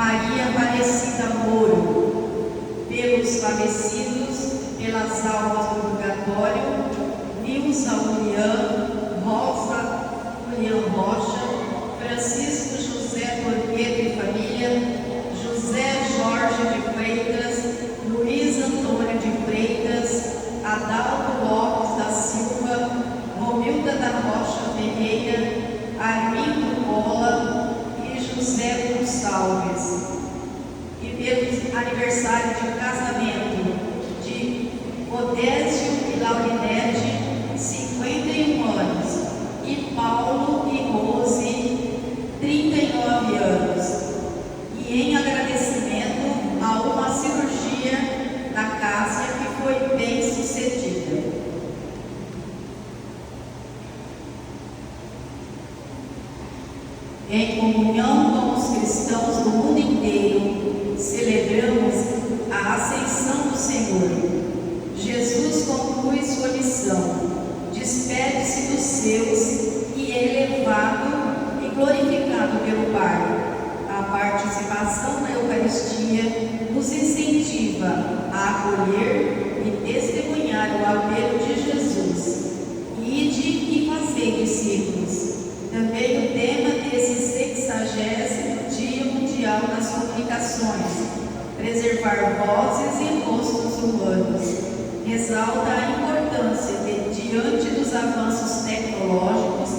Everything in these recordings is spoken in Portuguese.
Maria Aparecida Moro, pelos falecidos, pelas almas do purgatório, Nilza Ulian, Rosa Ulian Rocha, Francisco José Torqueto e família, José Jorge de Freitas, Luiz Antônio de Freitas, Adalto Lopes da Silva, Romilda da Rocha Ferreira, Armindo Cola e José Gonçalves. E pelo aniversário de casamento de Odésio e Laurinete, 51 anos, e Paulo e Rose, 39 anos. E em agradecimento a uma cirurgia na Cássia que foi bem sucedida. Em comunhão com os cristãos do mundo inteiro, celebramos a ascensão do Senhor. Jesus conclui sua missão, despede-se dos seus e é elevado e glorificado pelo Pai. A participação na Eucaristia nos incentiva a acolher e testemunhar o apelo de Jesus. Ide e fazei discípulos. Também o tema desse 60º Dia Mundial das Comunicações, preservar vozes e rostos humanos, ressalta a importância de, diante dos avanços tecnológicos,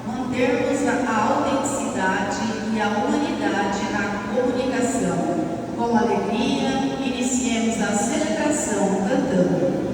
mantermos a autenticidade e a humanidade na comunicação. Com alegria, iniciemos a celebração cantando.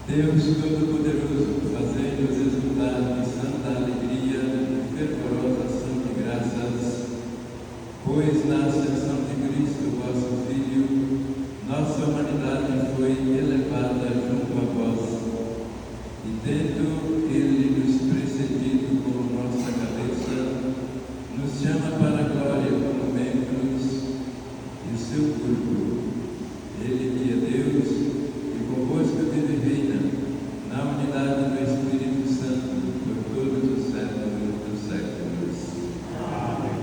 Deus Todo-Poderoso, fazei-nos exultar de santa alegria e fervorosa ação de graças, pois na ascensão de Cristo, vosso Filho, nossa humanidade foi elevada junto a vós, e tendo Ele nos precedido como nossa cabeça, nos chama para a glória como membros de seu corpo. Ele que é Deus e convosco vive e reina, na unidade do Espírito Santo, por todos os séculos dos séculos. Amém.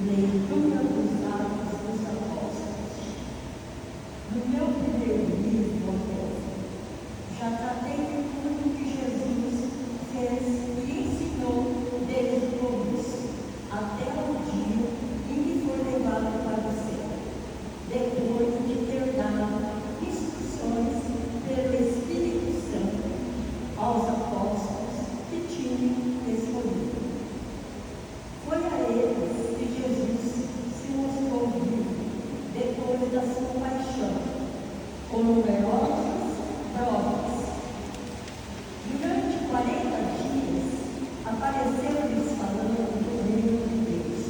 Leitura dos Atos dos Apóstolos. No meu primeiro livro, já tratei de tudo que Jesus fez e ensinou desde o começo, até o dia em que foi levado para o céu, depois de ter dado instruções pelo Espírito Santo aos apóstolos que tinham escolhido. Foi a eles que Jesus se mostrou vivo depois da sua paixão, com numerosas provas. Durante 40 dias, apareceu-lhes falando do reino de Deus.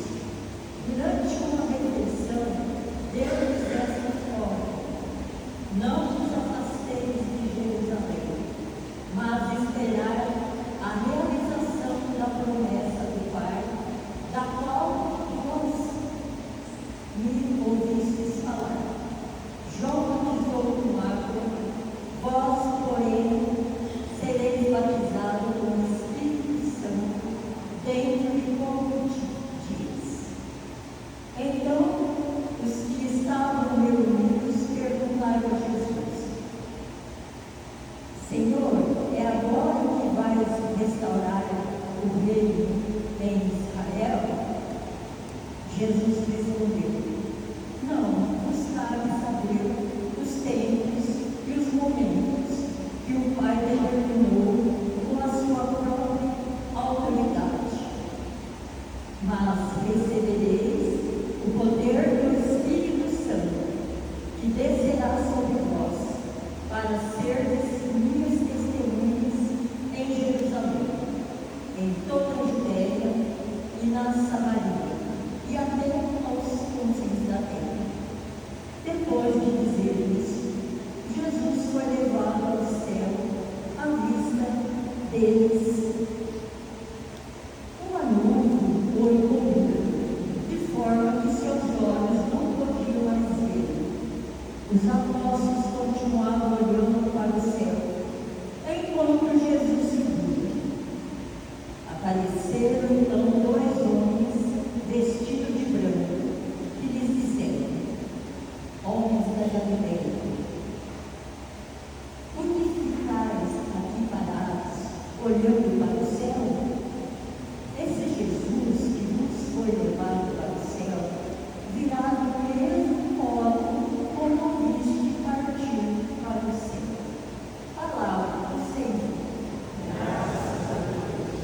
Durante uma refeição, deu-lhes esta ordem: não vos afasteis de Jerusalém, mas esperai a realização da promessa do Pai, da qual vós me ouvistes falar. João batizou com água, vós, porém, sereis batizados com o Espírito Santo dentro de poucos dias. Então, os que estavam reunidos perguntaram a Jesus: Senhor, é agora que vais restaurar o reino em Israel? Jesus respondeu: não vos cabe saber os tempos e os momentos que o Pai determinou com a sua própria autoridade, mas recebereis o poder do Espírito Santo, que descerá sobre vós, para serdes minhas testemunhas em Jerusalém, em toda a Judéia e na Samaria, e até aos confins da terra. Depois de dizer isso, Jesus foi levado ao céu à vista deles. Uma nuvem o encobriu, de forma que seus olhos não podiam mais ver. Os apóstolos continuavam olhando para o céu, enquanto Jesus seguia. Apareceram então dois homens vestidos de branco, que lhes disseram: homens da Galileia, por que ficais aqui parados, olhando para o céu? Esse Jesus que vos foi levado para o céu virá do mesmo modo como o viste partir para o céu. Palavra do Senhor. Graças a Deus.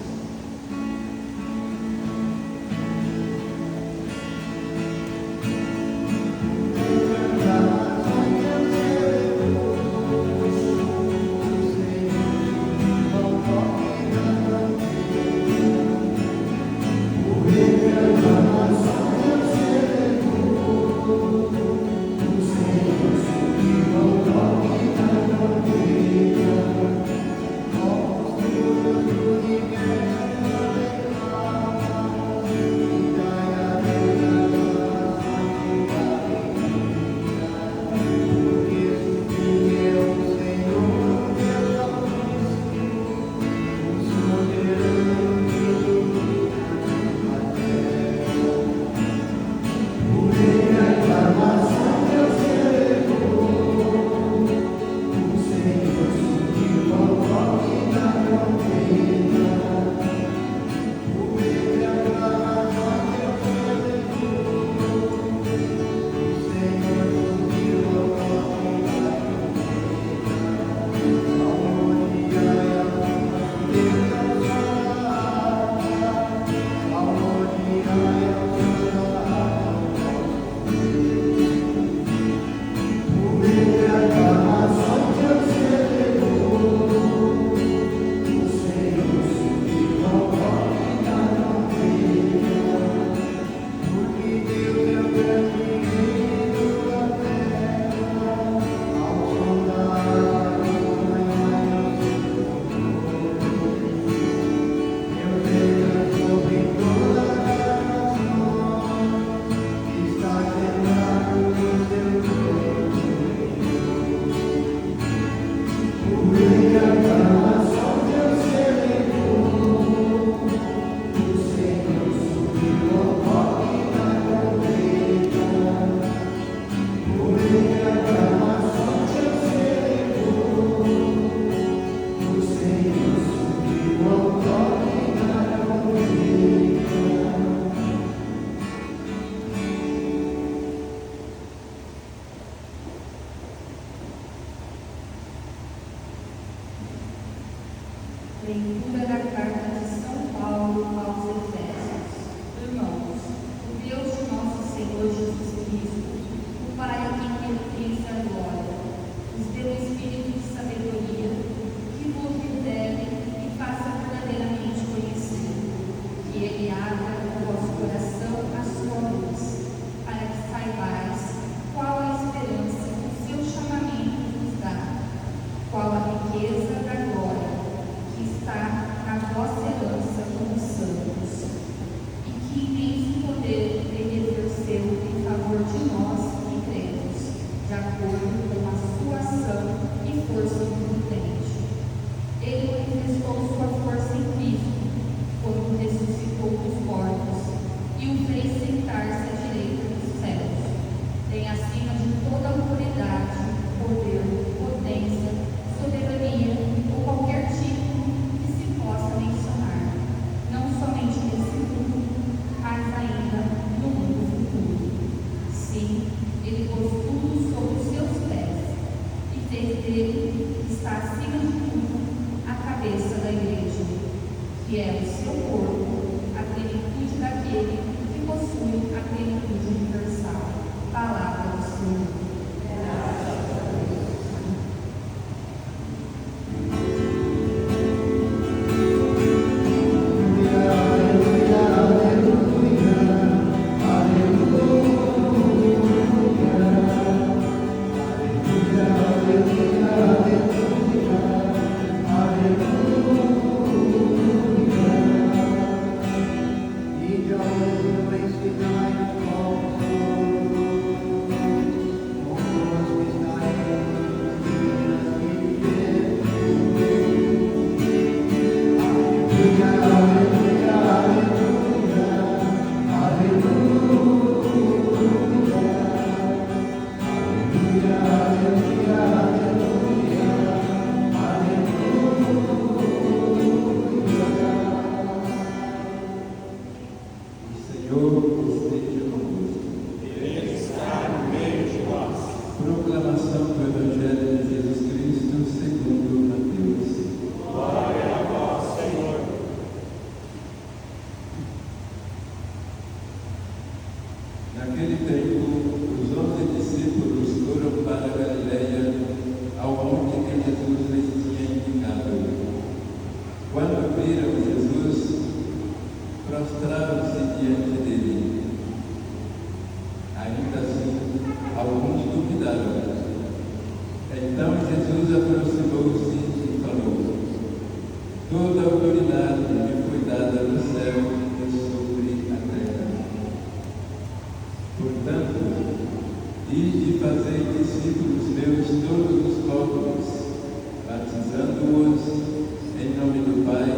O da carta de São Paulo aos Efésios. Irmãos, o Deus de nosso Senhor Jesus Cristo, o Pai a quem pertence a glória, nos deu o espírito de sabedoria, que vos revele e faça verdadeiramente conhecer, que Ele abra o vosso coração à sua luz, para que saibais qual a esperança que o seu chamamento nos dá, qual a riqueza da glória que está na vossa herança como santos, e que imenso poder Ele exerceu em favor de nós que cremos, de acordo com a sua ação e força omnipotente. Ele manifestou sua força em Cristo, quando ressuscitou dos mortos e o fez sentar-se à direita dos céus. Tem acima de toda autoridade, poder, potência, soberania ou qualquer título que se possa mencionar, não somente nesse mundo, mas ainda no mundo futuro. Sim, Ele pôs tudo sob os seus pés e fez dele, que está acima de tudo, a cabeça da igreja, que é o seu corpo, a plenitude daquele que possui a plenitude universal. Palavra do Senhor. Proclamação do Evangelho de Jesus Cristo segundo Mateus. Glória a vós, Senhor. Naquele tempo, os 11 discípulos foram para a Galileia, ao monte que Jesus lhes tinha indicado. Quando viram Jesus, prostraram-se diante dele. Ainda assim, alguns duvidaram. Então Jesus aproximou-se e falou: toda a autoridade me foi dada no céu e sobre a terra. Portanto, ide e fazei discípulos meus todos os povos, batizando-os em nome do Pai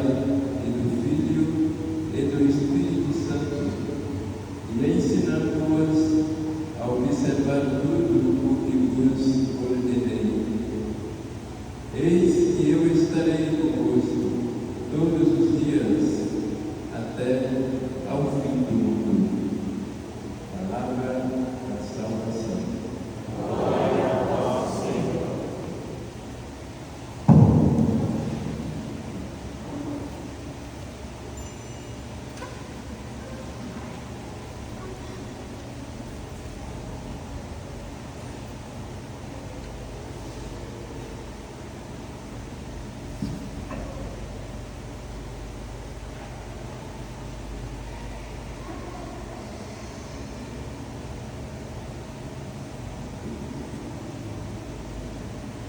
e do Filho e do Espírito Santo, e ensinando-os a observar tudo o que vos ordenei. Eis que eu estarei convosco todos os dias, até ao fim do mundo. Palavra da salvação. Glória a vós, Senhor.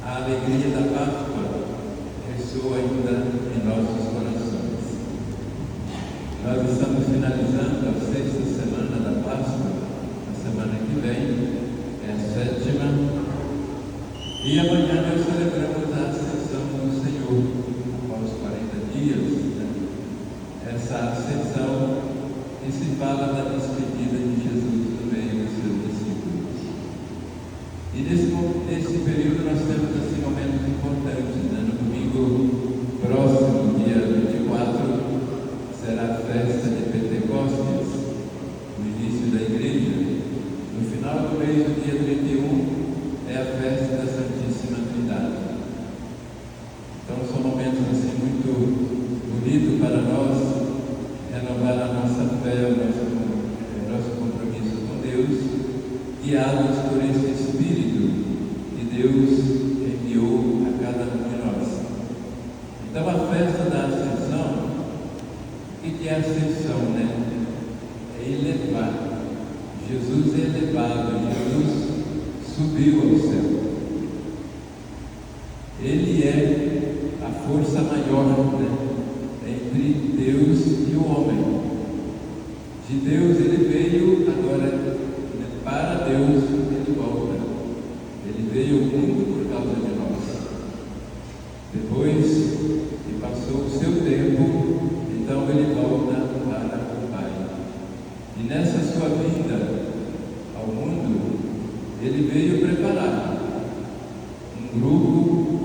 A alegria da Páscoa ressoa ainda em nossos corações. Nós estamos finalizando a 6ª semana da Páscoa. A semana que vem é a 7ª. E amanhã nós celebramos a Ascensão do Senhor, após 40 dias. Essa ascensão que se fala da despedida de Jesus no meio dos seus discípulos. E nesse período nós temos assim momentos importantes. No domingo próximo, dia 24, será a festa de Pentecostes, o início da igreja. No final do mês, do dia 31, é a festa da Santíssima Trindade. Então são momentos assim muito bonitos pedido para nós renovar a nossa fé, o nosso compromisso com Deus, guiados por esse Espírito que Deus enviou a cada um de nós. Então, a festa da Ascensão, o que é Ascensão, né? É elevar. Jesus é elevado, Jesus subiu ao céu. Ele é a força maior, né, entre Deus e o homem. De Deus ele veio, agora, né, para Deus ele volta. Ele veio ao mundo por causa de nós. Depois que passou o seu tempo, então ele volta para o Pai. E nessa sua vinda ao mundo, ele veio preparar um grupo,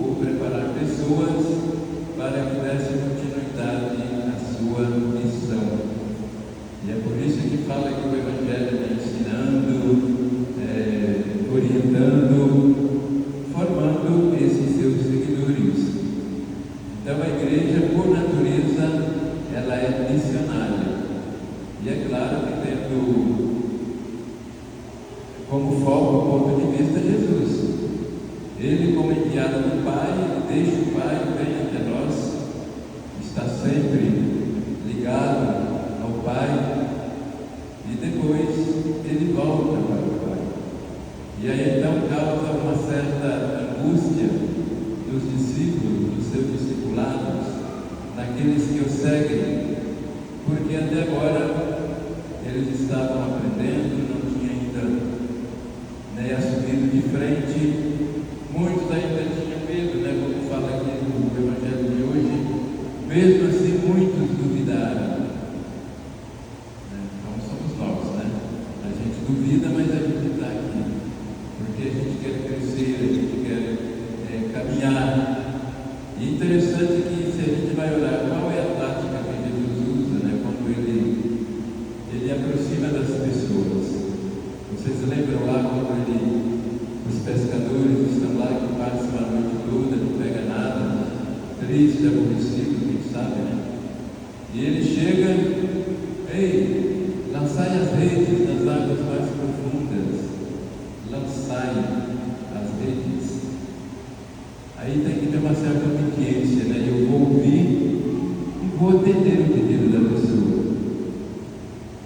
ou preparar pessoas para que desse continuidade à sua missão. E é por isso que fala que o Evangelho vem ensinando, orientando, formando esses seus seguidores. Então a igreja, por natureza, ela é missionária. E é claro que tendo como foco o ponto de vista Jesus. Ele, como enviado do Pai, ele deixa o Pai e vem até nós, está sempre ligado ao Pai, e depois ele volta para o Pai. E aí então causa uma certa angústia dos discípulos, dos seus discipulados, naqueles que o seguem, porque até agora eles estavam aprendendo, não tinham ainda assumido de frente. Muitos ainda tinham medo, né? Como fala aqui no Evangelho de hoje, mesmo assim muitos duvidaram. Então somos nós, né? A gente duvida, mas a gente está aqui, porque a gente quer crescer, a gente quer caminhar. E interessante que se a gente vai olhar qual é a tática que Jesus usa, né? Quando ele aproxima das pessoas. Vocês lembram lá quando os pescadores estão lá que passam a noite toda, não pega nada, triste, aborrecido, quem sabe, né? E ele chega, ei, lançai as redes nas águas mais profundas, lançai as redes. Aí tem que ter uma certa obediência, né? Eu vou ouvir e vou atender o pedido da pessoa.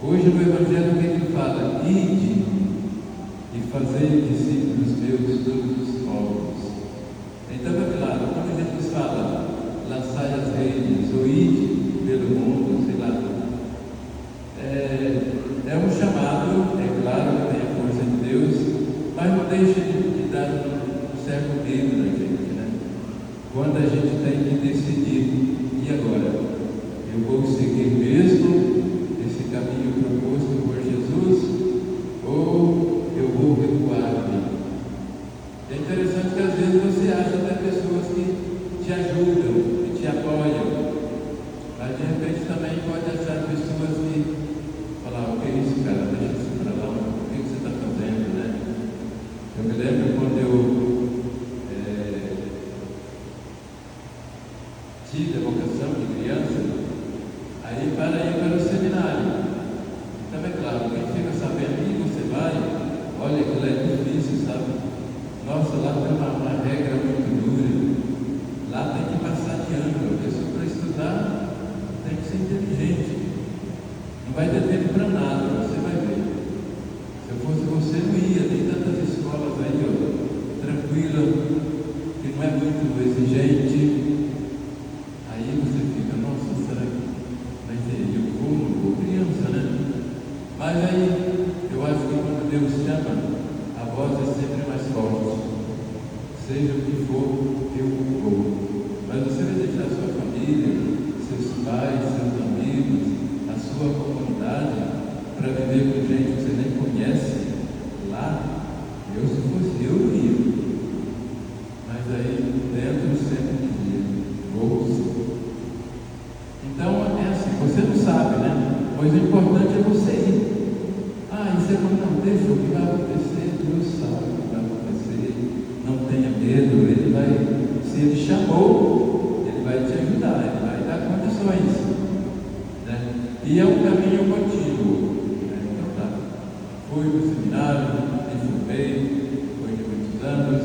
Hoje no Evangelho o que ele fala? Ide e fazei discípulos meus todos os povos. Então é claro, quando Jesus fala, lançai as redes, ou ide pelo mundo, sei lá, é um chamado, é claro que tem a força de Deus, mas não deixa de dar um certo medo na gente, né? Quando a gente tem que decidir, e agora? Eu vou seguir mesmo esse caminho proposto por Jesus, ou eu vou recuar-me? É interessante que às vezes você acha até pessoas que te ajudam, que te apoiam, mas de repente também pode achar pessoas que falam, o que é isso, cara? Deixa isso para lá, o que você está fazendo, né? Eu me lembro quando eu tive a vocação de criança, aí para ir para o seminário. Então é claro, quem fica sabendo que você vai, olha, aquilo é difícil, sabe? Nossa, lá tem uma regra muito dura, lá tem que passar de ano, a pessoa para estudar tem que ser inteligente, não vai ter tempo para nada, você vai ver. Se eu fosse você, não ia, tem tantas escolas aí, ó, tranquila, que não é muito exigente. Aí você fica, nossa, será que vai ter? Eu vou, não vou, criança, né? Mas aí, eu acho que quando Deus chama, a voz é sempre mais forte. Seja o que for, eu vou. Mas você vai deixar sua família, seus pais, seus amigos, a sua comunidade, para viver com gente que você nem conhece lá? Eu, se fosse eu, ia. Mas aí, dentro sempre dizia, vou sim. Então, é assim, você não sabe, né? Mas o importante é você ir. Ah, isso é quando não deixa o que vai acontecer, Deus sabe o que vai acontecer. Não tenha medo, Ele vai, se Ele chamou, Ele vai te ajudar, Ele vai dar condições. E é um caminho contínuo. Então tá, fui no seminário, me formei, foi de muitos anos.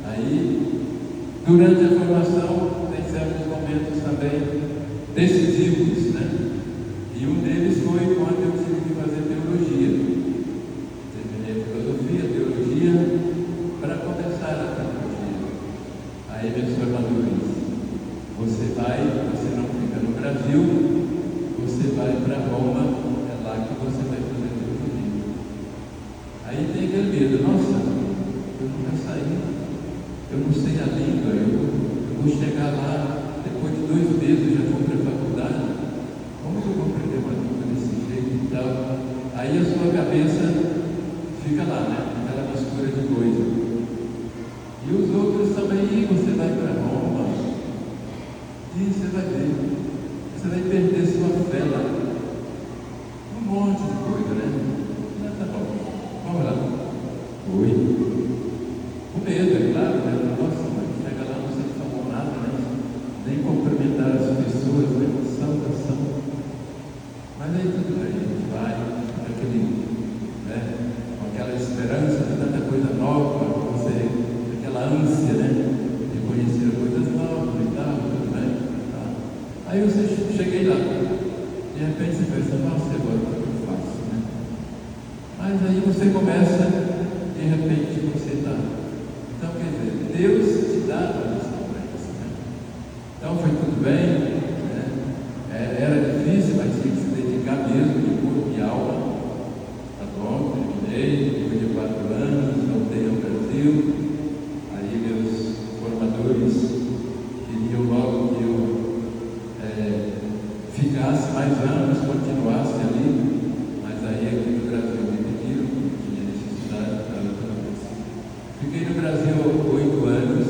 Aí, durante a formação, tem certos momentos também decisivos, né? E um deles foi quando eu tive que fazer teologia. Terminei filosofia, teologia, para começar a teologia. Aí meus formadores, você não fica no Brasil, você vai para Roma, é lá que você vai fazer teologia. Aí tem aquele medo, nossa, eu nunca saí, eu não sei a língua, eu vou chegar lá, depois de 2 meses eu já vou para a faculdade, como que eu vou aprender uma língua desse jeito e tal? Aí a sua cabeça fica lá, né? Aquela mistura de coisa. E os outros também, você vai para Roma, e você vai ver, você vai perder sua fé lá. Um monte de coisa, né? Mas tá bom, vamos lá. Oi. Com medo, é claro, né? Nossa, mas chega lá, não sei se falou nada, né? Nem cumprimentar as pessoas, né? Saudação. Mas aí tudo bem, a gente vai com aquela esperança de tanta coisa nova, você, aquela ânsia, né? De conhecer coisas novas e tal, tudo bem. Tá. Aí você cheguei lá, de repente você pensa, nossa, agora o que eu faço, né? Mas aí você começa, de repente você está. Então, quer dizer, Deus te dá a missão para isso, né? Então foi tudo bem, né? Era difícil, mas tinha que se dedicar mesmo de corpo e alma. Tá bom, terminei, depois de 4 anos, voltei ao Brasil. Aí meus formadores queriam logo que eu ficasse mais anos, continuasse ali, mas aí aqui no Brasil me pediram, tinha necessidade para outra vez. Fiquei no Brasil 8 anos,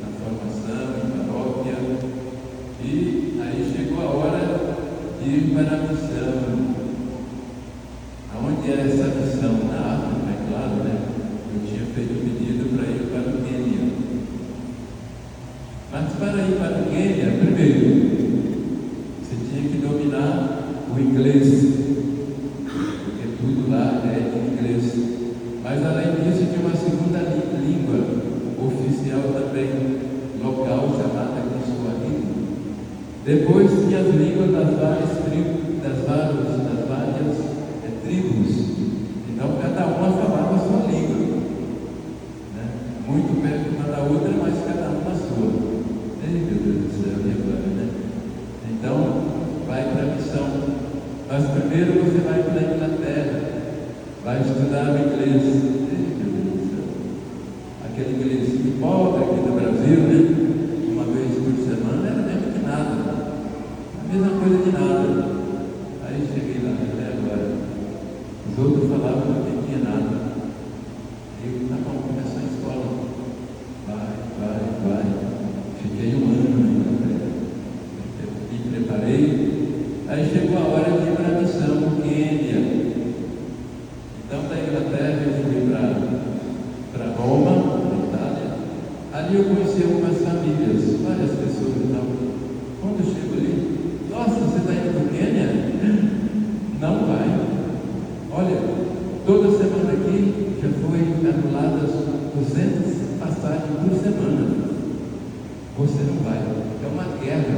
na formação, em paróquia, e aí chegou a hora de ir para a missão. Aonde era essa missão? Na África, é claro, né? Eu tinha feito o pedido para ir para o Quênia. Mas para ir para o Quênia, primeiro, você tinha que dominar o inglês, porque tudo lá é em inglês. Mas além disso, tinha uma segunda língua oficial também, local, chamada Kiswahili. Depois tinha as línguas das várias tribos, das várias tribos. Então cada uma falava a sua língua, né? Muito perto uma da outra, mas cada uma a sua. Ei, meu Deus do céu, e agora, né? Então, vai para a missão. Mas primeiro você vai para a Inglaterra, vai estudar o inglês. Ei, meu Deus do céu. Aquele inglês que pobre aqui no Brasil, né? Uma vez por semana era mesmo de nada. A mesma coisa de nada. Aí cheguei lá, até agora. Os outros falavam que não entendia nada. Eu, tá bom, começou a escola. Vai. Fiquei 1 ano na Inglaterra. Me preparei. Aí chegou a hora de ir para a missão no Quênia. Então, da Inglaterra eu fui para Roma, na Itália. Ali eu conheci algumas famílias, várias pessoas e tal. Quando eu chego ali, nossa, você está indo para o Quênia? Não vai. Olha, toda semana aqui já foi anuladas 200 passagens por semana. Você não vai. É uma guerra.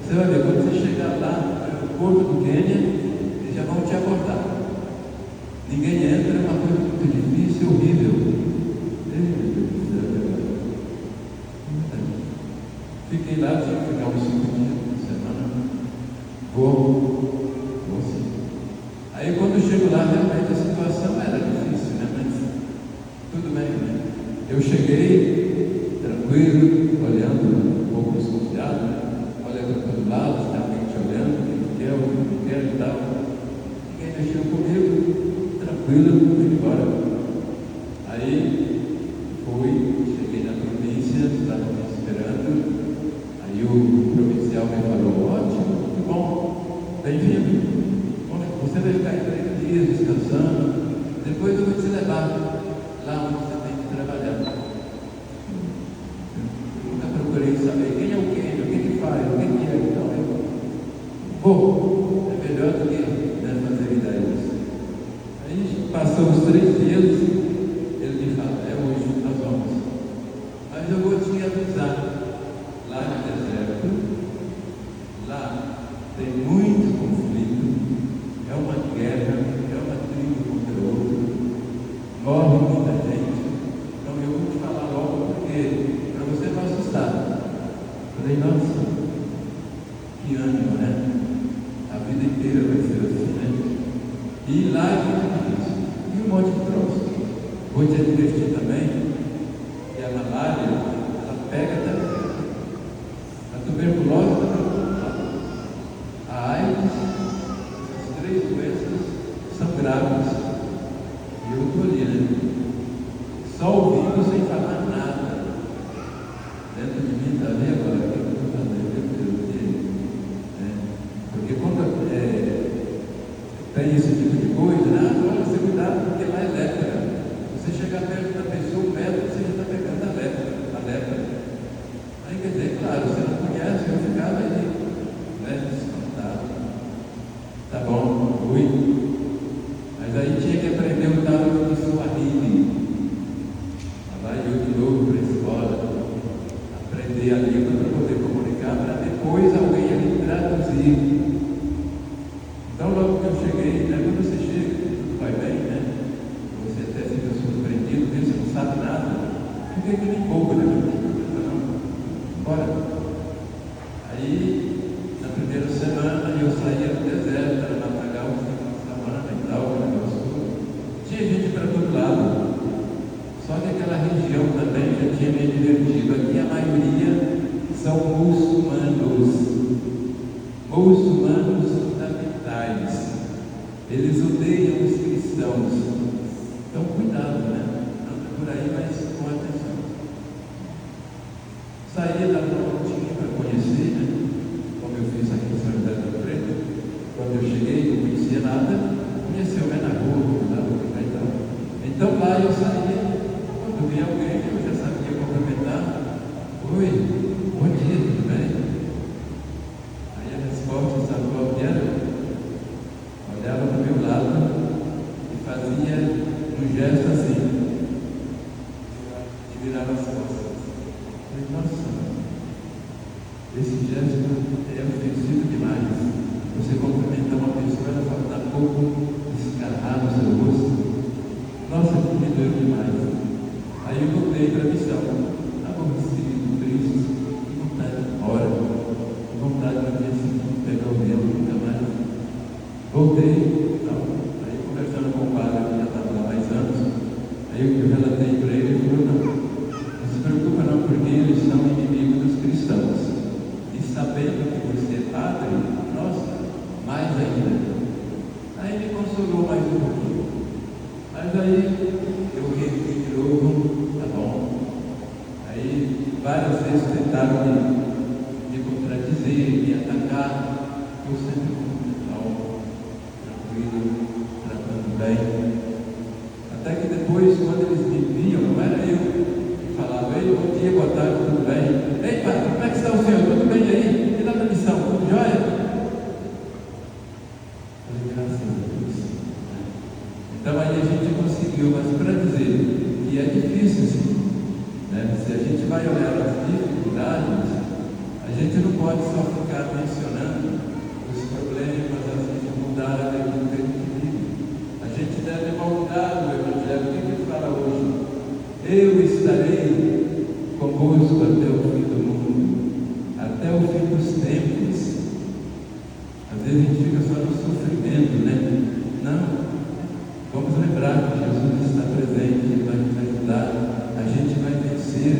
Você vai ver, quando você chegar lá no aeroporto do Quênia, eles já vão te abordar. Ninguém entra, é uma coisa muito difícil, horrível. Fiquei lá, tinha que ficar uns 5 dias por semana. Vou sim. Aí quando eu chego lá, realmente a situação era difícil, né? Mas tudo bem, né? Eu cheguei tranquilo, olhando um pouco desconfiado, né? Olhando para todo lado, está alguém te olhando, o que quer e tal. Ninguém mexeu comigo, tranquilo, fui embora. Aí cheguei na província, estava me esperando. Aí o provincial me falou, ótimo, muito bom, bem-vindo. Você vai ficar em 3 dias descansando, depois eu vou te levar lá onde você tem que trabalhar. Eu nunca procurei saber quem é o Quênia, o que faz, o que é. Então eu Pô, é melhor do que fazer ideia disso. Aí passou os 3 dias, ele me fala, é hoje, nós vamos. Mas eu vou te avisar, lá no deserto, lá tem muito conflito, é uma guerra, é uma tribo contra outra, morre muita gente. Então eu vou te falar logo, porque para você não assustar. Falei, nossa, que ânimo, né? A vida inteira vai ser assim, né? E lá é muito difícil. E um monte de troço. Vou te advertir também que a malária, ela pega também. A tuberculose também. A AIDS, as 3 doenças são graves. E eu estou ali, né? Só ouvindo sem falar nada. Dentro de mim está ali agora, o que eu estou fazendo? Meu Deus, porque quando tem esse tipo de coisa, olha, você cuidado, porque lá é lepra. Você chegar perto da pessoa, o médico, você já está pegando a lepra. Aí quer dizer, claro, você não conhece, eu ficava aí, espantado. Tá bom, fui. Mas aí tinha que aprender o tal de Swahili. Lá vai eu de novo para a escola, aprender a língua para poder comunicar, para depois alguém ali traduzir. Então, logo que eu cheguei, quando você chega, tudo vai bem, você até fica surpreendido, mesmo você não sabe nada, fica que nem bobo, bora. Aí, na primeira semana, eu saía do deserto, era Matagal, semana e tal, tinha gente para todo lado, só que aquela região também já tinha me divertido. Aqui a maioria são muçulmanos fundamentais. Eles odeiam os cristãos. Então, cuidado, anda por aí, mas com atenção. Saía da voltinha para conhecer, como eu fiz aqui em São José do Rio Preto. Quando eu cheguei, não conhecia nada, conheceu na rua, e tal. Então, lá eu saía, quando via alguém, eu já sabia cumprimentar. Oi, bom dia, tudo bem? Aí a resposta, sabe qual que era? Olhava para o meu lado e fazia um gesto assim, e virava as costas. Falei, nossa, esse gesto é ofensivo demais. Você cumprimentar uma pessoa, ela falta pouco descarrar no seu rosto. Nossa, que me doeu demais. Aí eu voltei para a missão. Aborrecido, triste, com vontade de ir embora, com vontade de dia seguinte pegar o vento, nunca mais. Voltei, aí conversando com o padre, que já estava lá mais anos, aí eu relatei para ele, ele falou, não se preocupa não, porque eles são inimigos dos cristãos. E sabendo que você é padre, nossa, mais ainda. Aí me consolou mais um pouquinho. Mas aí eu revi de novo, tá bom. Aí várias vezes tentaram me contradizer, me atacar. Eu sempre fui calmo, tranquilo, tratando bem. Até que depois, quando eles me viam, não era eu que falava, ei, bom dia, boa tarde, tudo bem? Ei, padre, como é que está o senhor? Tudo bem aí? E lá na missão, tudo jóia? Graças a Deus. Então aí a gente conseguiu, mas para dizer que é difícil sim, se a gente vai olhar as dificuldades, a gente não pode só ficar mencionando os problemas, as dificuldades do que vive. A gente deve moldar o Evangelho. O que ele fala hoje? Eu estarei convosco até o fim do mundo, até o fim dos tempos. Às vezes a gente fica só no sofrimento, Não. Vamos lembrar que Jesus está presente, Ele vai nos ajudar, a gente vai vencer.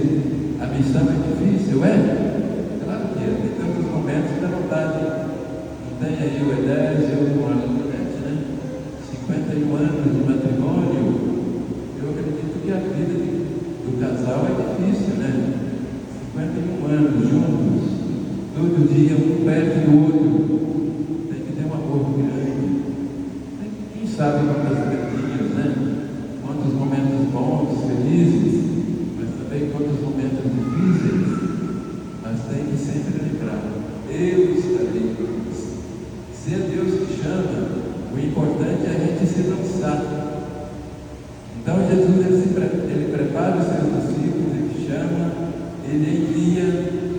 A missão é difícil, Claro que é, tem tantos momentos que dá vontade. Não tem aí o Edésio, o Arlete, 51 anos de matrimônio. Eu acredito que a vida do casal é difícil, 51 anos juntos, todo dia um perto do outro. Tem que ter um amor grande. Quem sabe quantas verdinhas, quantos momentos bons, felizes, mas também quantos momentos difíceis. Mas tem que sempre lembrar, eu estarei com você. Então Jesus ele prepara os seus discípulos, ele chama, ele envia.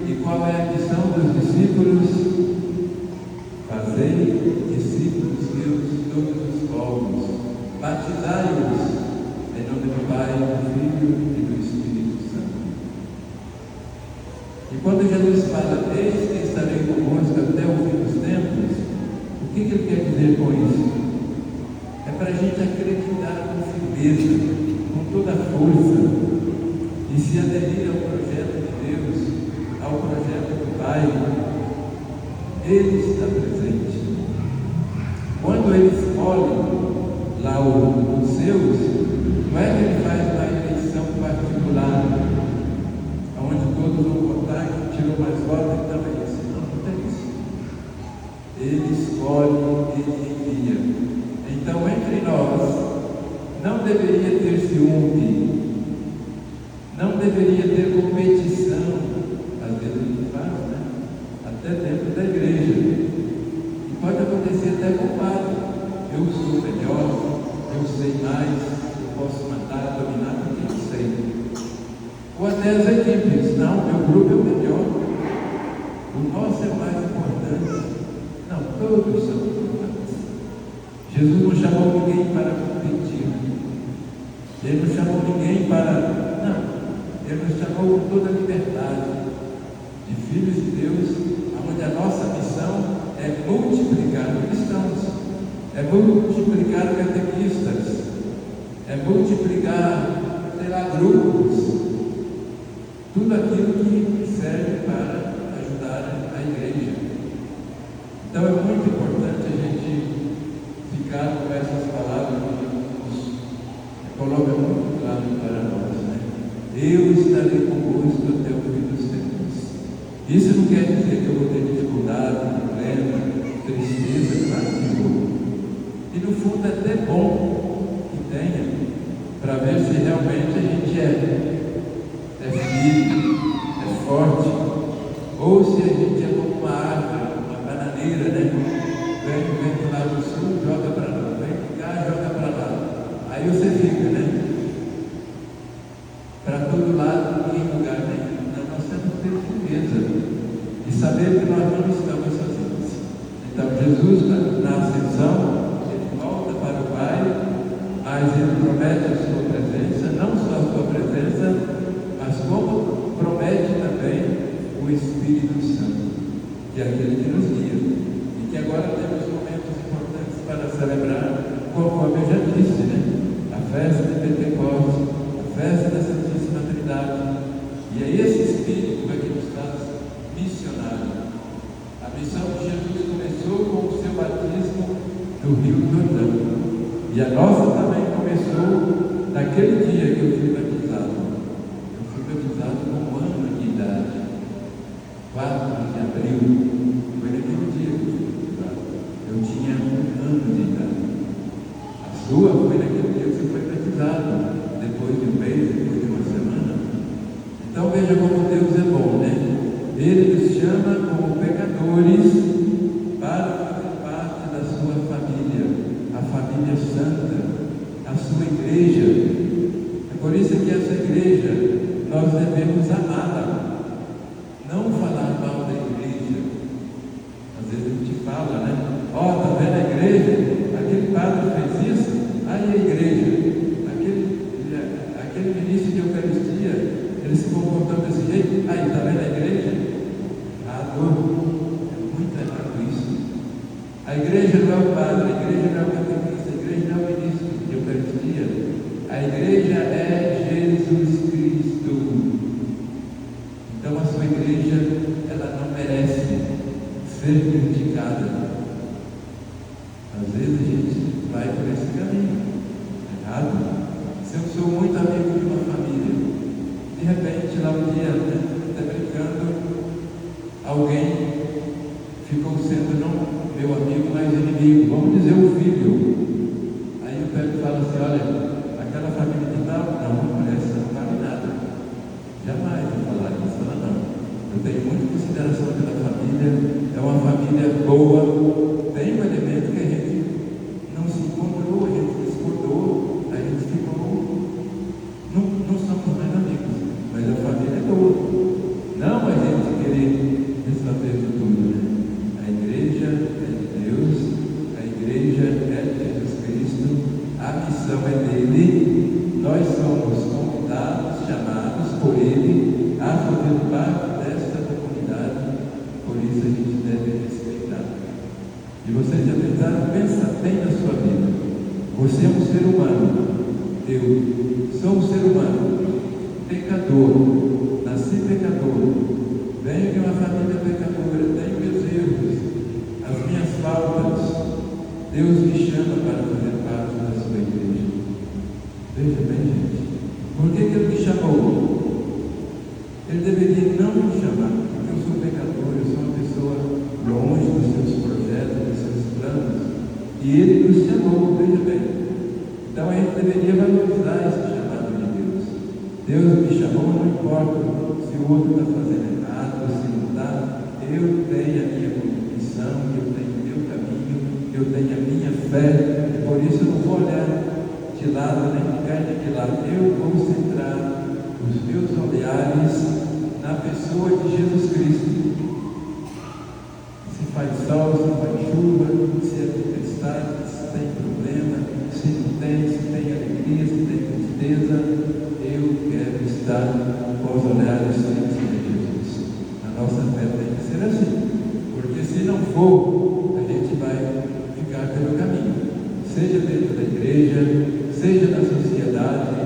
E qual é a missão dos discípulos? Fazei discípulos meus de todos os povos, batizai-os em nome do Pai, do Filho e do Espírito Santo. E quando Jesus fala, eis que estarei convosco até o fim dos tempos, o que ele quer dizer com isso? É para a gente acreditar com firmeza, com toda a força, e se aderir ao projeto de Deus, ao projeto do Pai. Ele está presente. Quando ele escolhe lá os seus, não é que ele faz uma eleição particular, onde todos vão votar, que tirou mais votos, então é isso. Não tem isso. Ele escolhe, ele envia. Então, entre nós, não deveria ter ciúme, não deveria ter competição. Às vezes a gente faz, né? Até dentro da igreja. E pode acontecer até com o padre. Eu sou melhor, eu sei mais, eu posso matar, dominar, porque eu sei. Ou até as equipes. Não, meu grupo é o melhor. O nosso é o mais importante. Não, todos são importantes. Jesus não chamou ninguém para competir. Ele não chamou ninguém para... Não. Ele nos chamou com toda a liberdade de filhos de Deus, onde a nossa missão é multiplicar cristãos, é multiplicar catequistas, é multiplicar, sei lá, grupos, tudo aquilo que serve para ajudar a igreja. Então é muito importante a gente ficar com essas palavras que nos colocam muito claro para nós, né? Eu estarei convosco até o fim dos tempos. Isso não quer dizer que eu vou ter dificuldade, problema, tristeza, claro que vou. E no fundo é até bom que tenha, para ver se realmente a gente é firme, é forte, ou se a gente é como uma árvore, uma bananeira, né? Vem lá do sul, joga para lá, vem cá, joga para lá. Aí você fica, né? Para todo lado, em lugar nenhum. Nós temos que ter firmeza e saber que nós não estamos sozinhos. Então, Jesus, na ascensão, ele volta para o Pai, mas ele promete a sua presença, não só a sua presença, mas como promete também o Espírito Santo, que é aquele que nos guia. E que agora temos momentos importantes para celebrar, conforme eu já disse, né? A festa de Pentecostes, a festa da Santíssima Trindade. E é esse Espírito que nos faz missionário. A missão de Jesus começou com o seu batismo no Rio Jordão. E a nossa também começou naquele dia que eu fui batizado. Eu fui batizado com 1 ano de idade. 4 de abril. Foi naquele dia que eu fui batizado. Eu tinha 1 ano de idade. A sua foi naquele dia que você foi batizado. Depois de um mês, depois de uma semana. Então veja como Deus é bom, né? Ele nos chama como pecadores para fazer parte da sua família, a família santa, a sua igreja. É por isso que essa igreja nós devemos amá-la, não falar mal da igreja. Às vezes a gente fala, né? Ó, tá vendo a igreja? Aquele padre fez isso, aí a igreja. Aquele ministro de Eucaristia, ele se comportou desse jeito, aí está vendo a igreja? É muito errado isso. A igreja não é o padre, a igreja não é o catequista, a igreja não é o ministro de Eucaristia, a igreja é Jesus Cristo. Então a sua igreja, ela não merece ser criticada. Às vezes a gente vai por esse caminho errado. Se eu sou muito amigo de uma família, de repente, lá um dia, está brincando, alguém ficou sendo não meu amigo, mas inimigo, vamos dizer o filho. Aí eu pego e falo assim, olha, aquela família de tal, não parece, não vale nada. Jamais vou falar isso, não. Eu tenho muita consideração pela família, é uma família boa, tem um elemento que a gente não se encontrou, a gente discordou, a gente ficou E vocês já tentaram pensar bem na sua vida. Você é um ser humano. Eu sou um ser humano, pecador, nasci pecador, venho de uma família pecadora, tenho meus erros, as minhas faltas. Deus me chama para fazer parte da sua igreja. Veja bem, gente, por que Ele me chamou? Ele deveria não me chamar, porque eu sou pecador, eu sou uma pessoa longe dos seus projetos, dos seus planos, e Ele nos chamou, veja bem. Então a gente deveria valorizar esse chamado de Deus. Deus me chamou, não importa se o outro está fazendo errado, se não está. Eu tenho a minha convicção, eu tenho o meu caminho, eu tenho a minha fé, e por isso eu não vou olhar de lado nem de cá nem de lado. Eu vou centrar os meus olhares na pessoa de Jesus Cristo. Se faz sol, se faz chuva, se é tempestade, se tem problema, se não tem, se tem alegria, se tem tristeza, eu quero estar com os olhares fixos em Jesus. A nossa fé tem que ser assim, porque se não for, a gente vai ficar pelo caminho, seja dentro da igreja, seja na sociedade.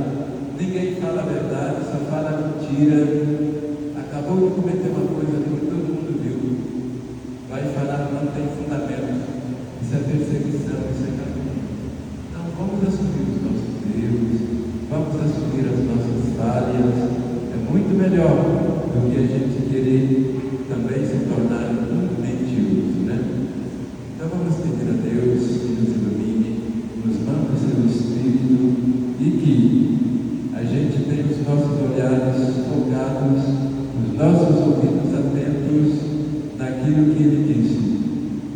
Ninguém fala a verdade, só fala mentira. Acabou de cometer uma coisa que todo mundo viu, vai falar que não tem fundamento. Isso é perseguição, isso é calúnia. Então vamos assumir os nossos erros, vamos assumir as nossas falhas. É muito melhor do que a gente querer também se tornar um mentiroso, né? Então vamos pedir a Deus que nos ilumine, nos mande o seu Espírito e que a gente tenha os nossos olhares focados, os nossos ouvidos atentos naquilo que Ele disse: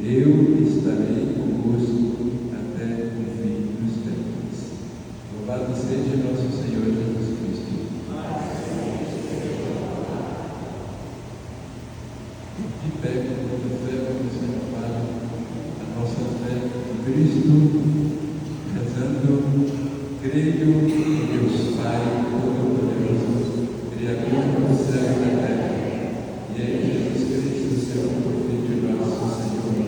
eu estarei convosco até o fim dos tempos. Louvado seja nosso Senhor Jesus Cristo. De pé, com toda fé, vamos renovar a nossa fé em Cristo, rezando: creio em Deus Pai Todo-Poderoso, Criador do céu e da terra, e em Jesus Cristo, seu Filho nosso Senhor,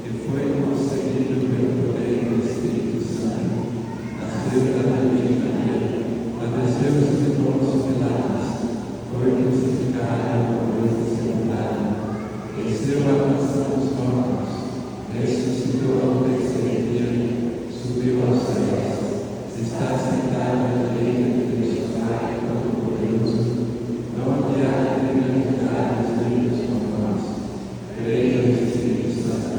que foi concebido pelo poder do Espírito Santo, nasceu da Virgem Maria, padeceu os irmãos Pilatos, foi crucificado por sepultado, desceu à mansão dos mortos, ressuscitou ao terceiro dia, subiu aos céus, está sentado à direita de Deus Pai Todo-Poderoso, onde há de bem-aventurar os vivos como nós. Creio no Espírito Santo,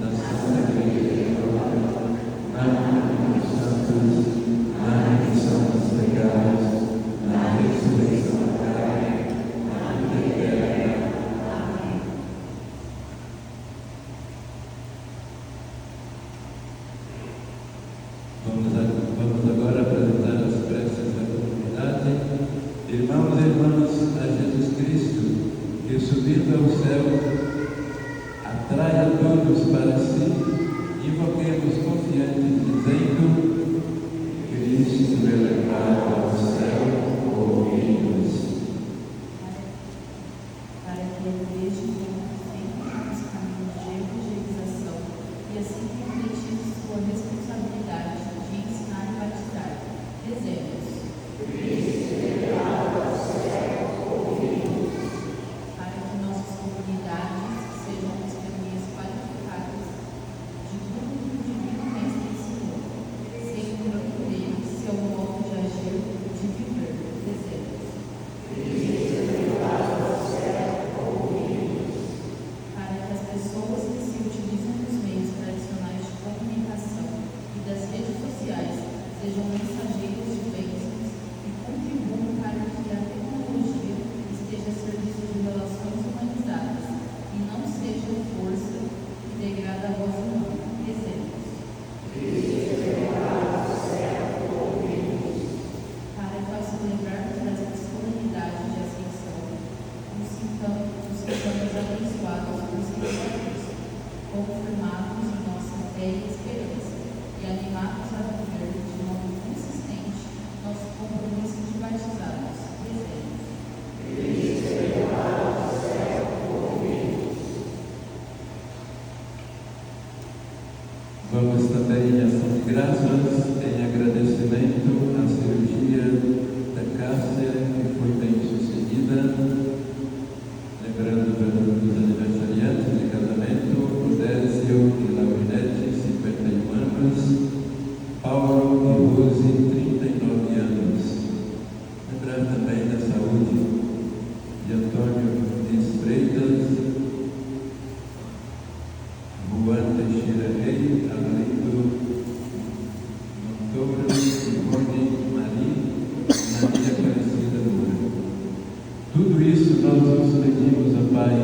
na Santa Igreja Católica, na comunhão dos santos, na remissão dos pecados, na ressurreição da carne, na vida eterna. Amém. Vamos agora apresentar as preces da comunidade. Irmãos e irmãs, a Jesus Cristo, que subindo ao céu, atrai a todos para si, invoquemos confiantes, dizendo: Cristo elevado ao céu, ouvi-nos. Para que ele deixe sempre os caminhos de evangelização e assim concretize sua responsabilidade de ensinar e batizar. Rezemos. Para que nossas comunidades sejam testemunhas qualificadas de tudo que o Divino Mestre ensinou, sendo dele seu modo de agir e de viver. Rezemos. Para que as pessoas que se utilizam dos meios tradicionais de comunicação e das redes sociais sejam mensageiros de bênçãos e contribuam para que a tecnologia esteja a serviço de relações humanizadas e não seja força que degrada a voz humana. Rezemos. Para que ao celebrarmos as solenidades de ascensão, nos sintamos abençoados por Senhor Cristo, confirmados em nossa fé e esperança, e animados a viver de modo consistente nosso compromisso de batizados. Rezemos. Vamos também em ação de graças, em agradecimento à cirurgia da Cássia, que foi bem sucedida. Lembrando dos aniversariantes de casamento, Odésio e Laurinete, 51 anos, Paulo e Rose, 39 anos. Lembrando também da saúde de Antônio Dias Freitas, Juan Teixeira Rei, Arlindo Montoro, Ivone Maria, Maria Aparecida Moura. Tudo isso nós nos pedimos ao Pai,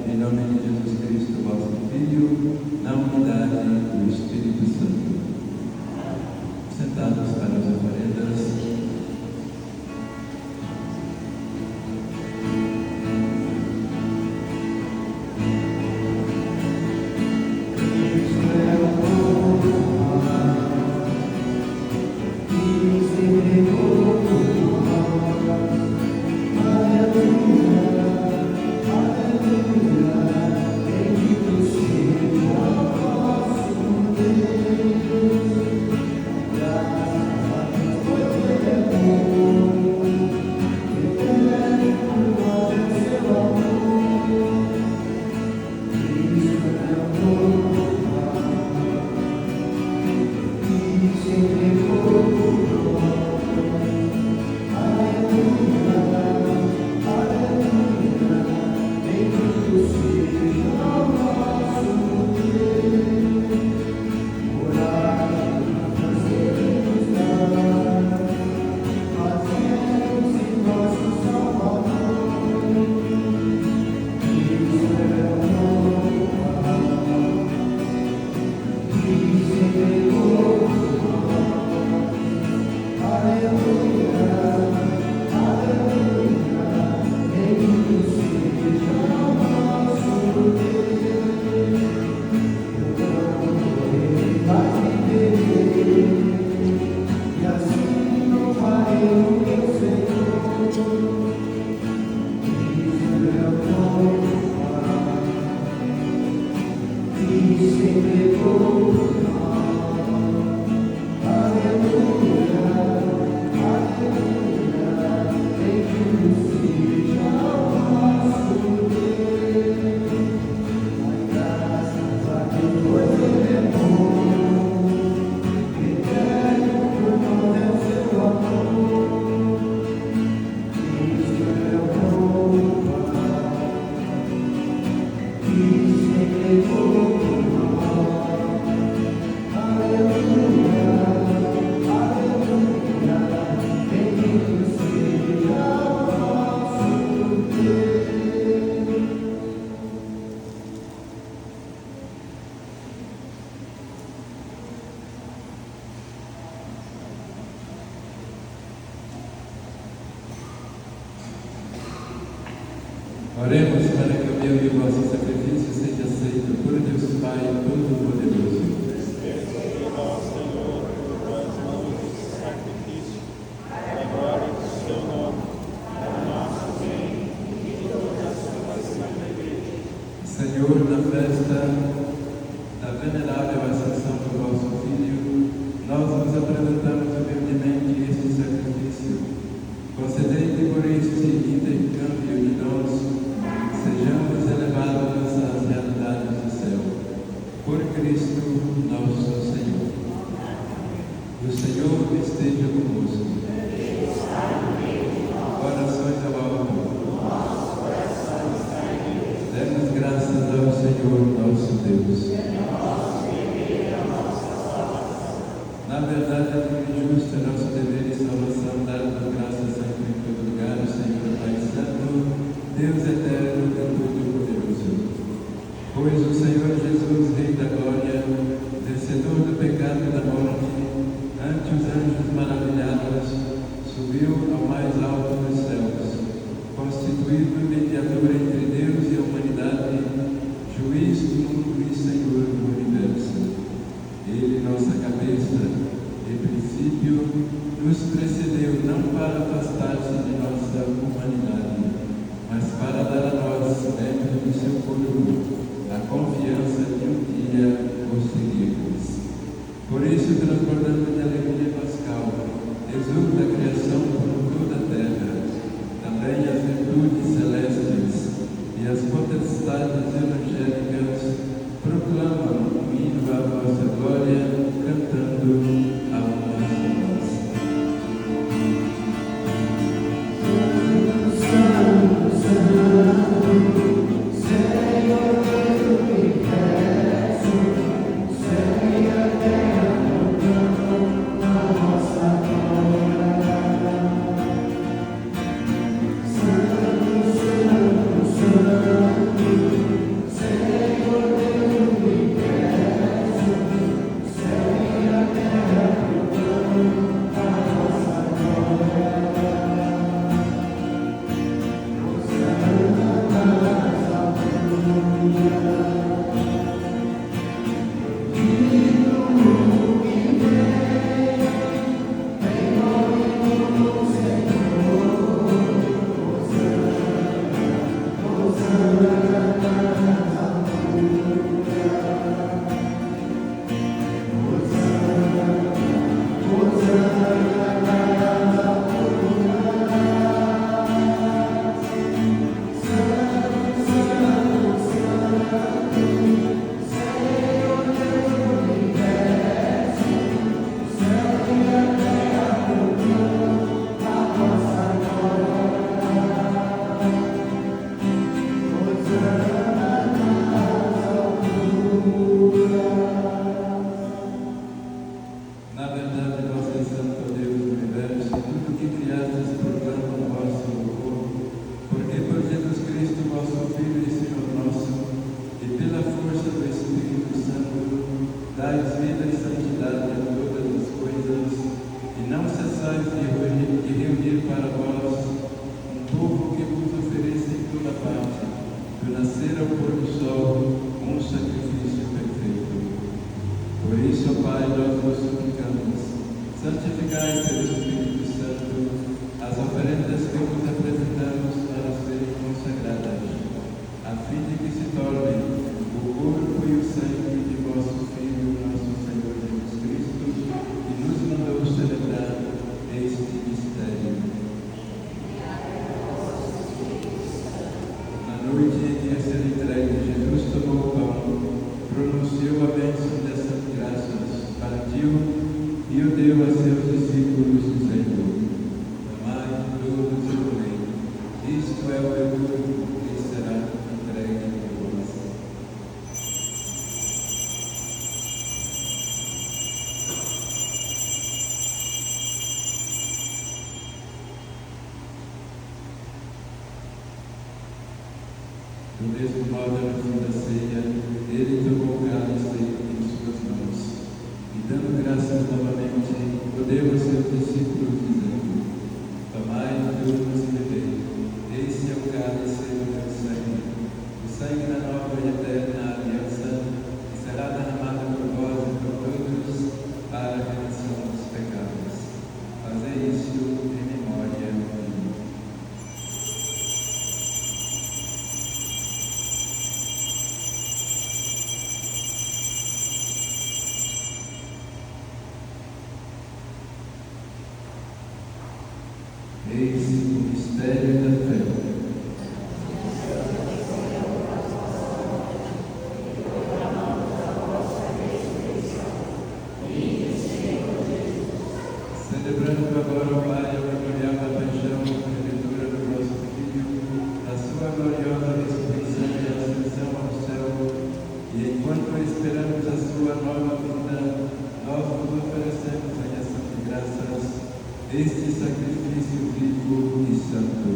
em nome de Jesus Cristo, vosso Filho, na unidade do Espírito Santo. Sentados para as oferendas. Oremos para que o meu e o vosso sacrifício seja aceito por Deus Pai Todo-Poderoso. Senhor, na festa da venerável ascensão do vosso Filho, nós nos apresentamos humildemente este sacrifício. Concedei-te por este intercâmbio de dons, sejamos elevados às realidades do céu. Por Cristo nosso Senhor. O Senhor esteja convosco. Corações ao alto. Demos graças ao Senhor nosso Deus. Na verdade, é muito justo, é nosso dever e salvação dar-vos graças sempre em todo lugar, o Senhor Pai Santo, Deus eterno e todo-poderoso. Pois o Senhor Jesus, Rei da Glória, vencedor do pecado e da morte, ante os anjos maravilhados, subiu ao mais alto dos céus, constituído mediador entre Deus e a humanidade, juiz do mundo e Senhor do universo. Ele, nossa cabeça e princípio, nos precedeu não para afastar-se de nossa humanidade, mas para dar a nós, dentro do seu corpo, a confiança de um dia o seguirmos. Por isso, transbordando de alegria pascal, exulta a criação por toda a terra, também as virtudes celestes e as potestades evangélicas proclamam um hino à vossa glória, cantando a uma voz. Na verdade, vós és santo Deus do universo, tudo que criastes proclama o vosso louvor, porque por Jesus Cristo, vosso Filho e Senhor nosso, e pela força do Espírito Santo, dais vida e santidade a todas as coisas, e não cessais de reunir para vós um povo que vos ofereça em toda parte, do nascer ao pôr do sol, um sacrifício perfeito. Por isso, ó Pai, nós vos suplicamos, santificai pelo Espírito Santo as oferendas que vos apresentamos para serem consagradas, a fim de que se tornem o corpo e o sangue de vosso Filho, nosso Senhor Jesus Cristo, que nos mandou celebrar este mistério. Na noite em que a ser entregue, Jesus tomou o pão, pronunciou a bênção dessas graças, partiu e o deu a seus discípulos, dizendo: Tomai todos e comei, isto é o meu corpo que será entregue por vós. Do mesmo modo, no fim da ceia, ele tomou o cálice em suas mãos, e dando graças novamente, o deu a seus discípulos, dizendo: Tomai todos e bebei, este é o cálice do meu sangue, o sangue da nova e eterna aliança, que será derramado por vós e por todos para a remissão dos pecados. Fazei isto em memória de mim. Eis o mistério da fé. Celebrando agora, ó Pai, a memorial da paixão e redentora do vosso Filho, a sua gloriosa ressurreição e ascensão ao céu, e enquanto esperamos a sua nova vinda, nós vos oferecemos em ação de graças este sacrifício vivo e santo.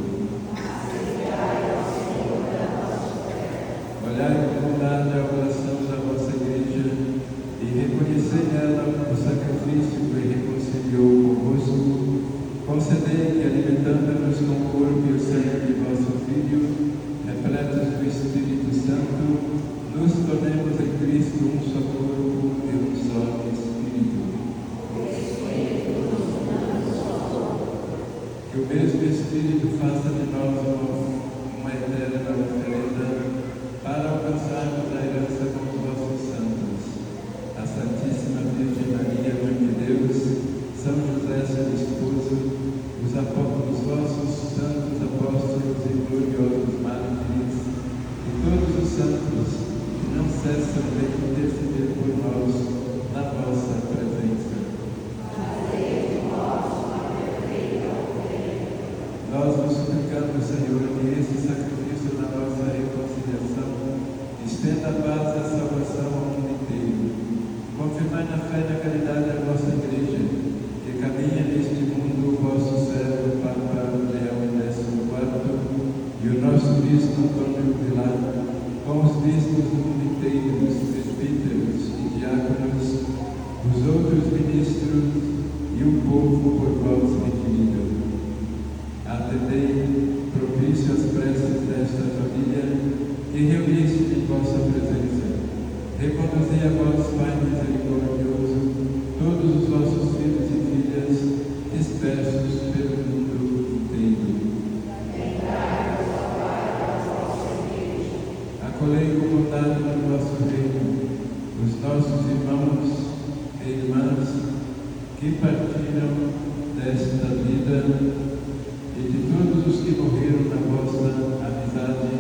Olhai com bondade a oração da vossa Igreja e reconhecei nela o sacrifício que reconciliou convosco. Concedei que, alimentando-nos com o corpo e o sangue de vosso Filho, repletos do Espírito Santo, nos tornemos em Cristo um só corpo e um só Espírito. Que o mesmo Espírito faça de nós uma eterna oferenda para alcançarmos a herança com os vossos santos, a Santíssima Virgem Maria, vós, Pai misericordioso, todos os vossos filhos e filhas dispersos pelo mundo inteiro. Acolhei com bondade no vosso reino os nossos irmãos e irmãs que partiram desta vida e de todos os que morreram na vossa amizade,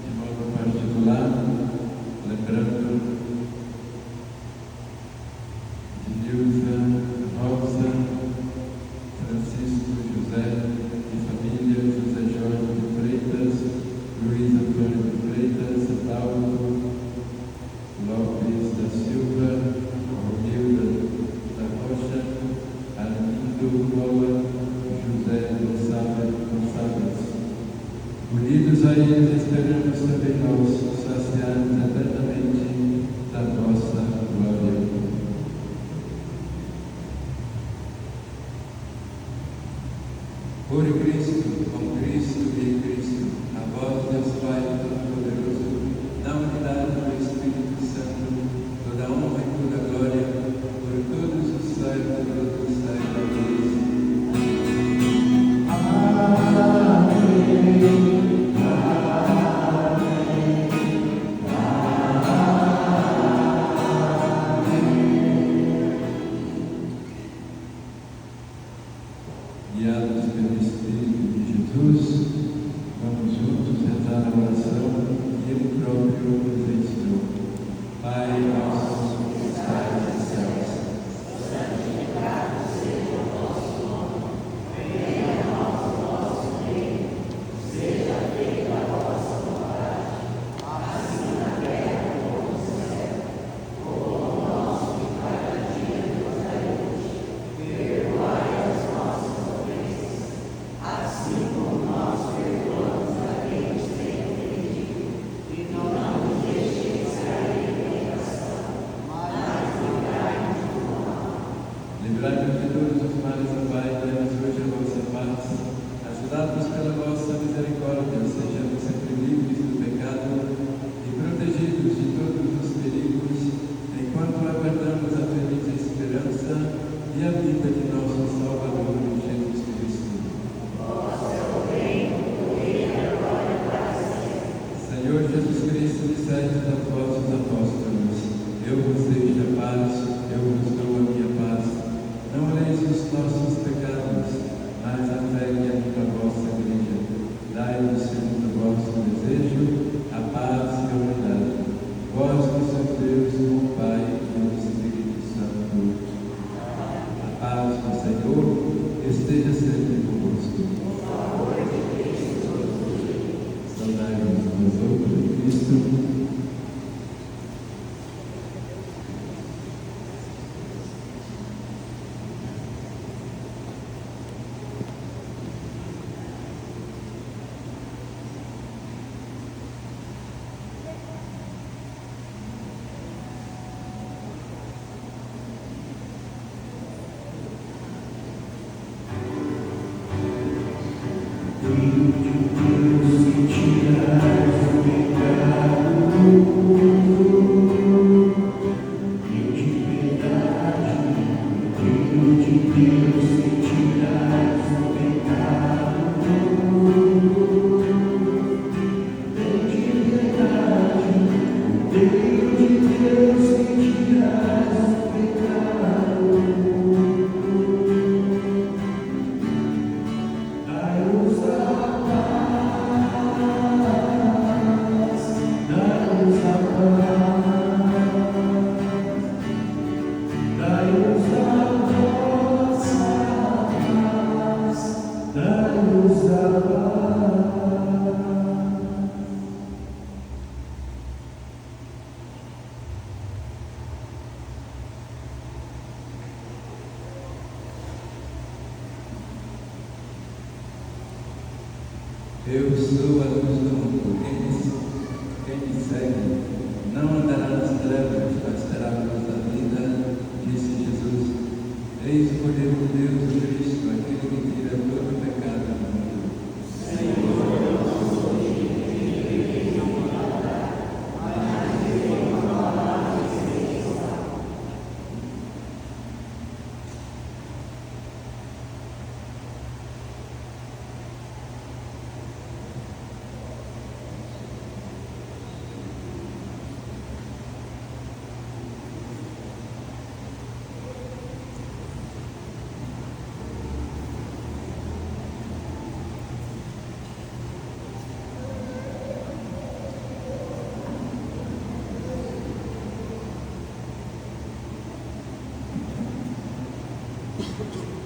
de modo particular, lembrando de Nilza, Rosa, Francisco, José de família, José Jorge de Freitas, Luiz Antônio de Freitas, Paulo Lopes da Silva, Romilda da Rocha, Arlindo Bola, José Gonçalves. Unidos a eles, esperamos também nós saciarmos eternamente da vossa glória. Por Cristo, com Cristo e em Cristo, a vós, Deus Pai Todo-Poderoso, na unidade do Espírito Santo, toda a honra e toda a glória, por todos os séculos dos séculos. Guiados pelo Espírito de Jesus, vamos juntos rezar a oração que Ele próprio nos ensinou. Pai nosso que estais nos céus, santificado seja o vosso nome. Venha a nós o vosso reino. Seja feita a vossa vontade, assim na terra como no céu. O pão nosso de cada dia nos dai hoje. Perdoai as nossas ofensas, assim como nós perdoamos a quem nos tem ofendido. E não nos deixeis cair em tentação, mas livrai-nos do mal. Livrai-nos de todos os males, ó Pai, dai-nos hoje a vossa paz. Ajudados pela vossa misericórdia, sejamos sempre livres do pecado e protegidos de todos os perigos, enquanto aguardamos a feliz esperança e a vida de nosso Salvador Jesus Cristo. Senhor Jesus Cristo, disseste aos vossos apóstolos: eu vos deixo a paz, eu vos dou a minha paz. Não oleis os nossos pecados, mas a fé que anima a vossa igreja. Dai-nos, segundo o vosso desejo, a paz e a unidade. Vós que sois Deus, o Pai e o Espírito Santo. A paz do Senhor esteja sempre convosco. Saudai-vos uns aos outros em Cristo. Eu sou a luz do mundo. Quem me segue não andará nas trevas, mas terá a luz da vida, disse Jesus. Eis o Cordeiro de Deus, o Cristo, aquele que tira todo o pecado do mundo. Senhor, eu não sou digno de não mandar, mas eu falo a palavra de Deus. Aleluia.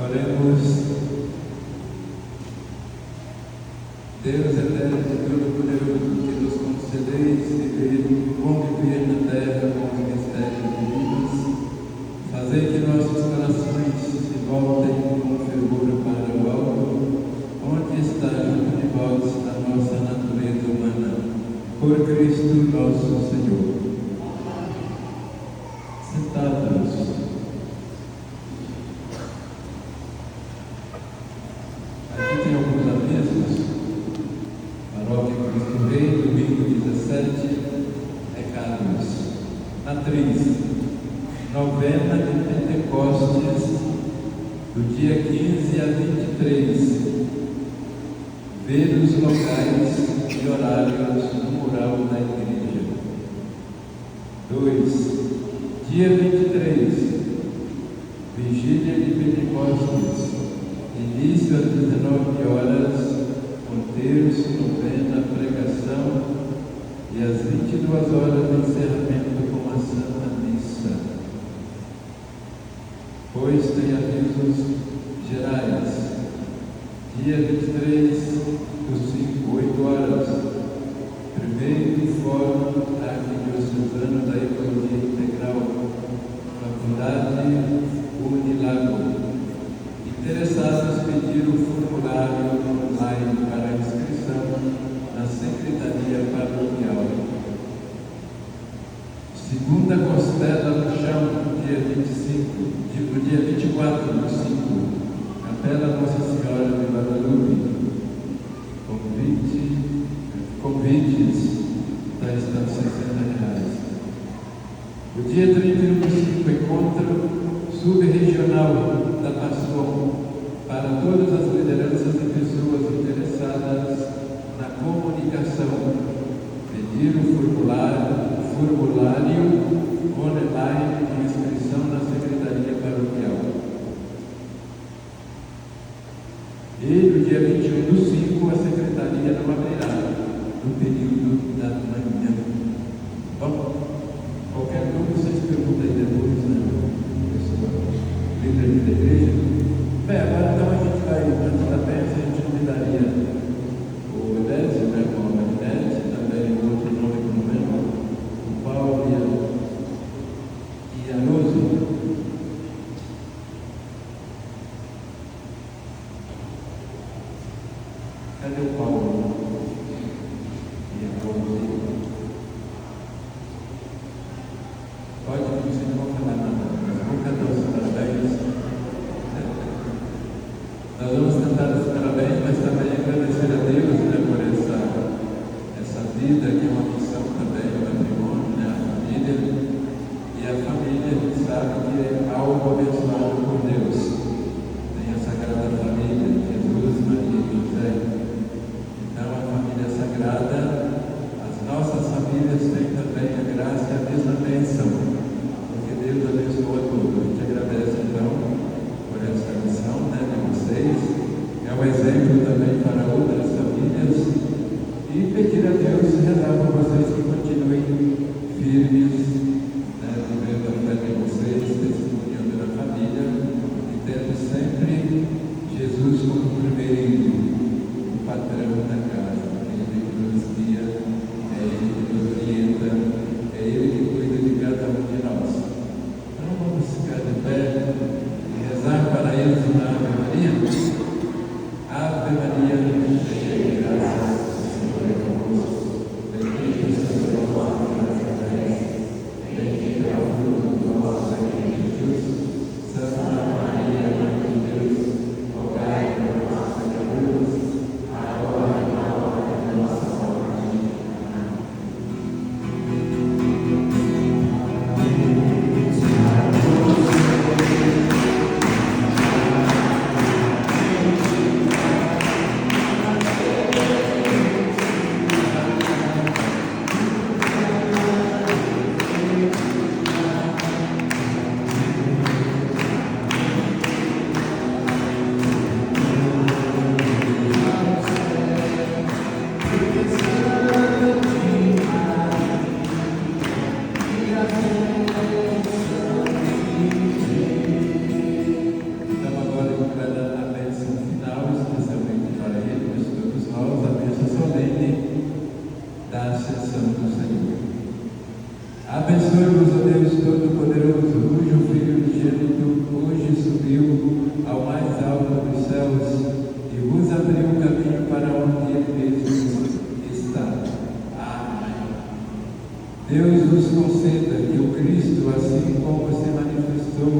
Oremos. Deus eterno e todo-poderoso, que nos concedeis conviver na terra com os mistérios divinos, fazei que nossos corações se voltem com fervor para o alto, onde está junto de vós a nossa natureza humana, por Cristo nosso Senhor. Sentados. Aqui tem alguns avisos. Paróquia Cristo Rei, domingo 17, recados. Matriz, novena de Pentecostes, do dia 15 a 23. Ver os locais e horários no mural da igreja. 2. Dia 23, Vigília de Pentecostes, início às 19 horas, com terço, novena, pregação e às 22 horas de encerramento com a Santa Missa. Pois tem avisos gerais. Dia 23 do 5, 8 horas, primeiro Fórum Arquidiocesano da Ecologia Integral, Faculdade Unilago. Interessados pedir o formulário online para inscrição na Secretaria Paroquial. Segunda Costela no Chão, dia 24 do 5, Capela Nossa Senhora de Guadalupe. Convites estão R$60. O dia 31 do 5, encontro subregional da PASCOM para todas as lideranças e pessoas interessadas na comunicação. Pedir o formulário online de inscrição na Secretaria Paroquial. E no dia 21 do 5, a Secretaria não abrirá no período da manhã. Bom, qualquer coisa vocês perguntam aí depois, né? Pessoal, líder da igreja. Bem, agora então a gente vai, antes da peça, a gente convidaria o Edésio, né, com a Marinete, também o outro nome que não lembro, o Paulo e a Rose. Cadê o Paulo? E a Rose? Pode, vocês não vão falar nada, mas vamos cantar os parabéns. Nós vamos cantar os parabéns, mas também agradecer a Deus, né, por essa vida, que é uma missão também, o matrimônio, né, a família. E a família, a gente sabe que é algo abençoado por Deus. Tem a Sagrada Família, Jesus, Maria e José. E pedir a Deus, rezar por vocês que continuem firmes, vivendo a fé de vocês, testemunhando na família e tendo sempre Jesus como primeiro, o patrão da casa. É Ele que nos guia, é Ele que nos orienta, é Ele que cuida de cada um de nós. Então vamos ficar de pé e rezar para eles uma Ave Maria. Ave Maria, cheia de graça, o Senhor é convosco. Bendita sois vós entre as mulheres, bendito é o fruto do vosso ventre, Jesus. Santa Maria, Mãe de Deus, rogai por nós, pecadores, agora e na hora da nossa morte. Então agora eu quero dar a bênção final, especialmente para ele, mas todos nós, a bênção solene da Ascensão do Senhor. Abençoe-vos, ó Deus Todo-Poderoso, cujo Filho unigênito hoje subiu ao mais alto dos céus e vos abriu o caminho para onde ele mesmo está. Amém. Deus vos conceda que o Cristo, assim como se manifestou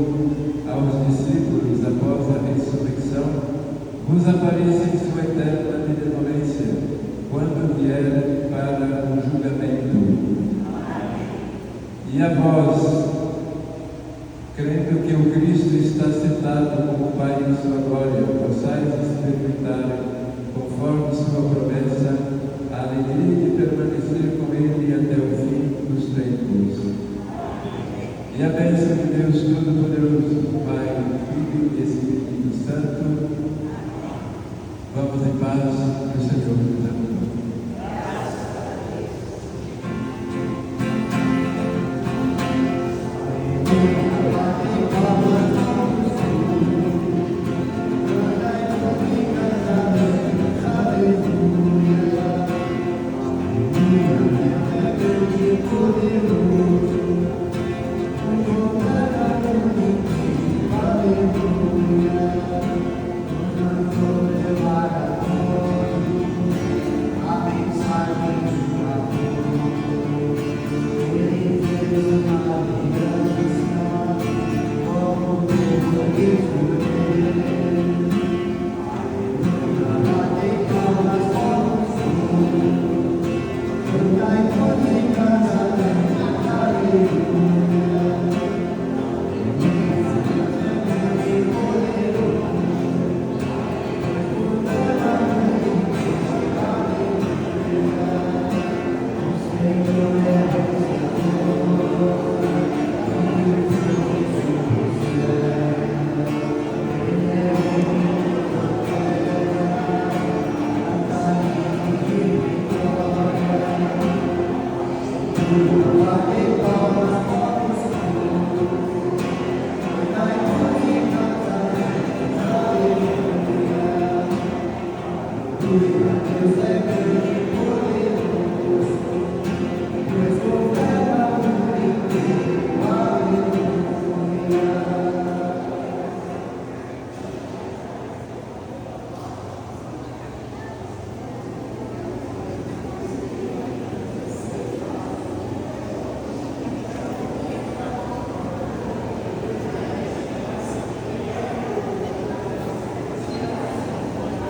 aos discípulos após a ressurreição, vos apareça em sua eterna benevolência, quando vier para o julgamento. E a vós, crendo que o Cristo está sentado com o Pai em sua glória, possais experimentar, conforme sua promessa, a alegria de permanecer com Ele até o fim dos tempos. E a bênção de Deus Todo-Poderoso, Pai, Filho e Espírito Santo, vamos em paz, que o Senhor